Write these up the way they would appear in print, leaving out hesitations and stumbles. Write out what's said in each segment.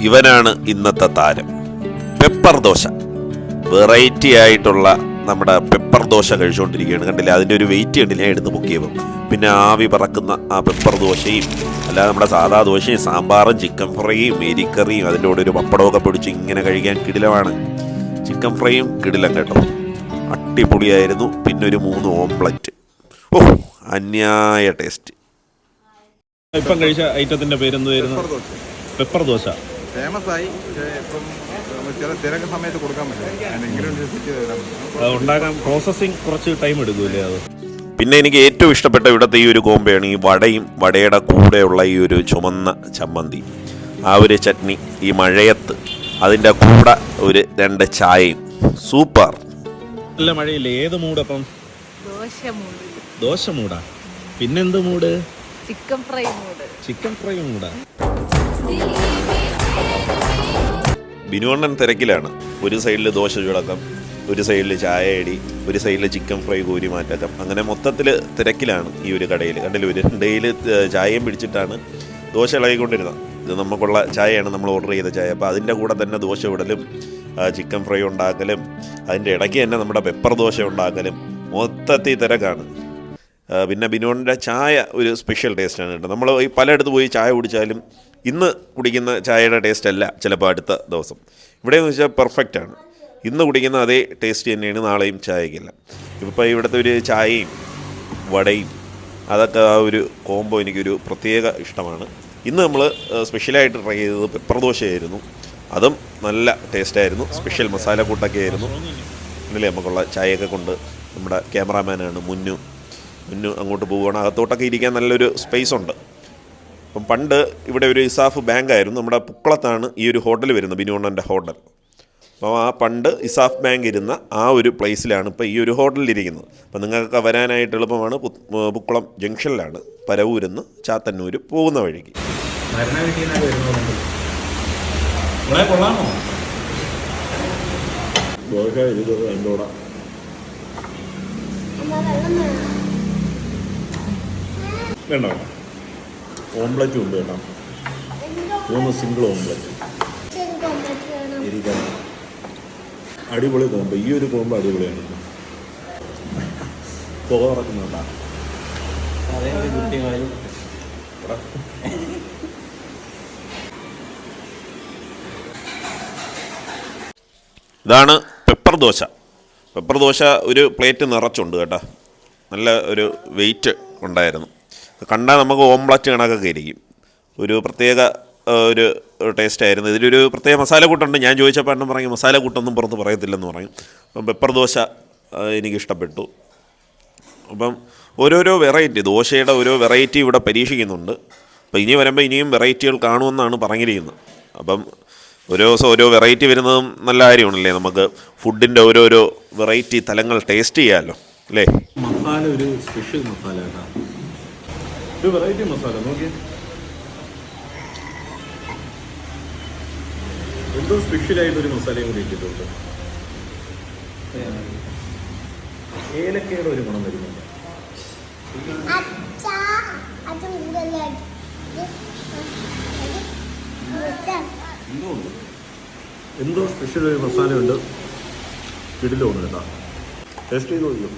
ഇവനാണ് ഇന്നത്തെ താരം. പെപ്പർ ദോശ, വെറൈറ്റി ആയിട്ടുള്ള നമ്മുടെ പെപ്പർ ദോശ കഴിച്ചുകൊണ്ടിരിക്കുകയാണ്. കണ്ടില്ല, അതിൻ്റെ ഒരു വെയിറ്റ് കണ്ടില്ല ഞാൻ എടുത്ത് പൊക്കിയപ്പം. പിന്നെ ആവി പറക്കുന്ന ആ പെപ്പർ ദോശയും അല്ലാതെ നമ്മുടെ സാധാ ദോശയും സാമ്പാറും ചിക്കൻ ഫ്രൈയും എരിക്കറിയും അതിൻ്റെ കൂടെ ഒരു പപ്പടമൊക്കെ പിടിച്ച് ഇങ്ങനെ കഴിക്കാൻ കിടിലമാണ്. ചിക്കൻ ഫ്രൈയും കിടിലം കേട്ടോ, അടിപൊളിയായിരുന്നു. പിന്നെ ഒരു 3 ഓംപ്ലറ്റ്, ഓ അന്യായ ടേസ്റ്റ്. ഇപ്പം കഴിച്ച ഐറ്റത്തിന്റെ പേരെന്തായിരുന്നു? പെപ്പർ ദോശ ഫേമസ് ആയി. ഇപ്പം ചില തിരക്ക് സമയത്ത് കൊടുക്കാൻ പറ്റില്ല. ഉണ്ടാക്കാൻ പ്രോസസ്സിങ് കുറച്ച് ടൈം എടുക്കൂലേ അത്? പിന്നെ എനിക്ക് ഏറ്റവും ഇഷ്ടപ്പെട്ട ഇവിടുത്തെ ഈ ഒരു കോമ്പയാണ് ഈ വടയും വടയുടെ കൂടെയുള്ള ഈ ഒരു ചുമന്ന ചമ്മന്തി, ആ ഒരു ചട്നി, ഈ മഴയത്ത് അതിൻ്റെ കൂടെ ഒരു 2 ചായയും. സൂപ്പർ. നല്ല മഴയില്ലേ? ഏത് മൂടപ്പം? ദോശ മൂടാ. പിന്നെന്ത് മൂട്? ചിക്കൻ ഫ്രൈ മൂട്. ചിക്കൻ ഫ്രൈ മൂടാ. ബിനുവണ്ണൻ തിരക്കിലാണ്. ഒരു സൈഡിൽ ദോശ ചുടക്കം, ഒരു സൈഡിൽ ചായ അടി, ഒരു സൈഡിൽ ചിക്കൻ ഫ്രൈ കോരി മാറ്റക്കം. അങ്ങനെ മൊത്തത്തിൽ തിരക്കിലാണ് ഈ ഒരു കടയിൽ. കണ്ടില്ല, ഒരു ഡെയിൽ ചായയും പിടിച്ചിട്ടാണ് ദോശ ഇളകിക്കൊണ്ടിരുന്നത്. ഇത് നമുക്കുള്ള ചായയാണ്, നമ്മൾ ഓർഡർ ചെയ്ത ചായ. അപ്പോൾ അതിൻ്റെ കൂടെ തന്നെ ദോശ ഇടലും ചിക്കൻ ഫ്രൈ ഉണ്ടാക്കലും അതിൻ്റെ ഇടയ്ക്ക് തന്നെ നമ്മുടെ പെപ്പർ ദോശ ഉണ്ടാക്കലും, മൊത്തത്തിൽ തിരക്കാണ്. പിന്നെ ബിനുവണ്ണൻ്റെ ചായ ഒരു സ്പെഷ്യൽ ടേസ്റ്റാണ് കേട്ടോ. നമ്മൾ ഈ പലയിടത്ത് പോയി ചായ കുടിച്ചാലും ഇന്ന് കുടിക്കുന്ന ചായയുടെ ടേസ്റ്റ് അല്ല ചിലപ്പോൾ അടുത്ത ദിവസം. ഇവിടെയെന്ന് വെച്ചാൽ പെർഫെക്റ്റാണ്. ഇന്ന് കുടിക്കുന്ന അതേ ടേസ്റ്റ് തന്നെയാണ് നാളെയും ചായക്കില്ല. ഇപ്പോൾ ഇവിടുത്തെ ഒരു ചായയും വടയും അതൊക്കെ ആ ഒരു കോംബോ എനിക്കൊരു പ്രത്യേക ഇഷ്ടമാണ്. ഇന്ന് നമ്മൾ സ്പെഷ്യലായിട്ട് ട്രൈ ചെയ്തത് പെപ്പർ ദോശയായിരുന്നു. അതും നല്ല ടേസ്റ്റായിരുന്നു. സ്പെഷ്യൽ മസാല കൂട്ടൊക്കെ ആയിരുന്നു. ഇന്നലെ നമുക്കുള്ള ചായയൊക്കെ കൊണ്ട് നമ്മുടെ ക്യാമറാമാനാണ് മുന്നു അങ്ങോട്ട് പോവുകയാണ്. അകത്തോട്ടൊക്കെ ഇരിക്കാൻ നല്ലൊരു സ്പേസ് ഉണ്ട്. അപ്പം പണ്ട് ഇവിടെ ഒരു ഇസാഫ് ബാങ്ക് ആയിരുന്നു. നമ്മുടെ പുക്കളത്താണ് ഈ ഒരു ഹോട്ടൽ വരുന്നത്, ബിനുവണ്ണൻ്റെ ഹോട്ടൽ. അപ്പോൾ ആ പണ്ട് ഇസാഫ് ബാങ്ക് ഇരുന്ന ആ ഒരു പ്ലേസിലാണ് ഇപ്പോൾ ഈ ഒരു ഹോട്ടലിലിരിക്കുന്നത്. അപ്പം നിങ്ങൾക്കൊക്കെ വരാനായിട്ട് എളുപ്പമാണ്. പുക്കുളം ജംഗ്ഷനിലാണ്, പരവൂരിൽ നിന്ന് ചാത്തന്നൂർ പോകുന്ന വഴിക്ക്. വേണ്ട, ഓംപ്ലറ്റും ഉണ്ട് കേട്ടോ. 3 സിംഗിൾ ഓംപ്ലറ്റ്. അടിപൊളി കോമ്പോ. ഈ ഒരു കോമ്പോ അടിപൊളിയാണ്. പുക തുറക്കുന്നുണ്ടാ. ഇതാണ് പെപ്പർ ദോശ. പെപ്പർ ദോശ ഒരു പ്ലേറ്റ് നിറച്ചുണ്ട് കേട്ടോ. നല്ല ഒരു വെയിറ്റ് ഉണ്ടായിരുന്നു. കണ്ടാൽ നമുക്ക് ഓംപ്ലറ്റ് കണക്കൊക്കെ ഇരിക്കും. ഒരു പ്രത്യേക ഒരു ടേസ്റ്റായിരുന്നു. ഇതിലൊരു പ്രത്യേക മസാല കൂട്ടുണ്ട്. ഞാൻ ചോദിച്ചപ്പോൾ എണ്ണം പറഞ്ഞു മസാല കൂട്ടൊന്നും പുറത്ത് പറയത്തില്ലെന്ന് പറയും. അപ്പം പെപ്പർ ദോശ എനിക്കിഷ്ടപ്പെട്ടു. അപ്പം ഓരോരോ വെറൈറ്റി ദോശയുടെ ഓരോ വെറൈറ്റി ഇവിടെ പരീക്ഷിക്കുന്നുണ്ട്. അപ്പോൾ ഇനി വരുമ്പോൾ ഇനിയും വെറൈറ്റികൾ കാണുമെന്നാണ് പറഞ്ഞിരിക്കുന്നത്. അപ്പം ഓരോ ദിവസം ഓരോ വെറൈറ്റി വരുന്നതും നല്ല കാര്യമാണല്ലേ. നമുക്ക് ഫുഡിൻ്റെ ഓരോരോ വെറൈറ്റി തലങ്ങൾ ടേസ്റ്റ് ചെയ്യാമല്ലോ അല്ലേ. മസാല ഒരു സ്പെഷ്യൽ മസാല കേട്ടോ, ഒരു വെറൈറ്റി മസാല. നോക്കിയേ, എന്തോ സ്പെഷ്യലായിട്ടൊരു മസാലയും കൂടി ഇട്ടിട്ടുണ്ട്. ഏലക്കയുടെ ഒരു ഗുണം വരുന്നുണ്ട്. എന്തോ സ്പെഷ്യൽ ഒരു മസാല ഉണ്ട്. കിടിലുണ്ട് കേട്ടോ. ടേസ്റ്റ് ചെയ്ത് നോക്കിയോ.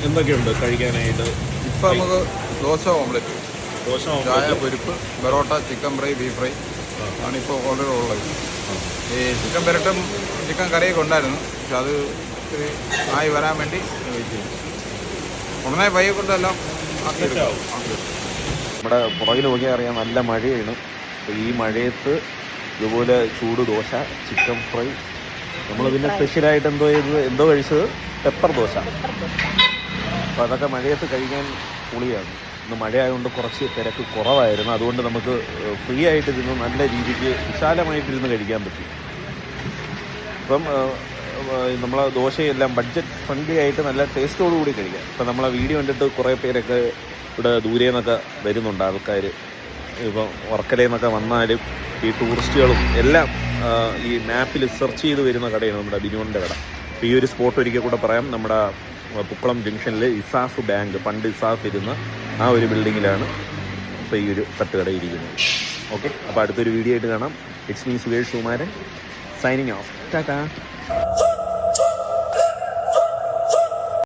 എന്തൊക്കെയുണ്ട് കഴിക്കാനായിട്ട്? ഇപ്പം നമുക്ക് ദോശ ഓംലെറ്റ്, ചായ, പൊരിപ്പ്, porotta, chicken fry, beef fry ആണ് ഇപ്പോൾ ഓർഡർ ഉള്ളത്. ഈ ചിക്കൻ പെരട്ടും ചിക്കൻ കറിയൊക്കെ ഉണ്ടായിരുന്നു, പക്ഷെ അത് ഇത്തിരി ആയി വരാൻ വേണ്ടി വെയിറ്റ് ചെയ്യും. ഉടനെ പയ്യെ കൊണ്ടെല്ലാം നമ്മുടെ പുറകിൽ നോക്കിയാൽ അറിയാം നല്ല മഴയാണ്. അപ്പോൾ ഈ മഴയത്ത് ഇതുപോലെ ചൂട് ദോശ, ചിക്കൻ ഫ്രൈ. നമ്മൾ പിന്നെ സ്പെഷ്യലായിട്ട് എന്തോ കഴിച്ചത് പെപ്പർ ദോശ. അപ്പോൾ അതൊക്കെ മഴയത്ത് കഴിക്കാൻ പൊളിയാണ്. ഇന്ന് മഴയായതുകൊണ്ട് കുറച്ച് തിരക്ക് കുറവായിരുന്നു. അതുകൊണ്ട് നമുക്ക് ഫ്രീ ആയിട്ട് ഇരുന്ന് നല്ല രീതിക്ക് വിശാലമായിട്ടിരുന്ന് കഴിക്കാൻ പറ്റി. ഇപ്പം നമ്മളെ ദോശയെല്ലാം ബഡ്ജറ്റ് ഫ്രണ്ട്ലി ആയിട്ട് നല്ല ടേസ്റ്റോടുകൂടി കഴിക്കാം. ഇപ്പം നമ്മളെ വീഡിയോ കണ്ടിട്ട് കുറേ പേരൊക്കെ ഇവിടെ ദൂരെ നിന്നൊക്കെ വരുന്നുണ്ട് ആൾക്കാർ. ഇപ്പം വർക്കലയിൽ നിന്നൊക്കെ വന്നാലും ഈ ടൂറിസ്റ്റുകളും എല്ലാം ഈ മാപ്പിൽ സെർച്ച് ചെയ്ത് വരുന്ന കടയാണ് നമ്മുടെ ബിനുവിൻ്റെ കട. അപ്പോൾ ഈ ഒരു സ്പോട്ട് ഒരിക്കൽ കൂടെ പറയാം. നമ്മുടെ പുക്കുളം ജംഗ്ഷനിൽ ഇസാഫ് ബാങ്ക്, പണ്ട് ഇസാഫ് ഇരുന്ന ആ ഒരു ബിൽഡിങ്ങിലാണ് ഇപ്പോൾ ഈ ഒരു തട്ടുകട ഇരിക്കുന്നത്. ഓക്കെ, അപ്പോൾ അടുത്തൊരു വീഡിയോ ആയിട്ട് കാണാം. It's me Sukesh Sukumaran signing off. Tata.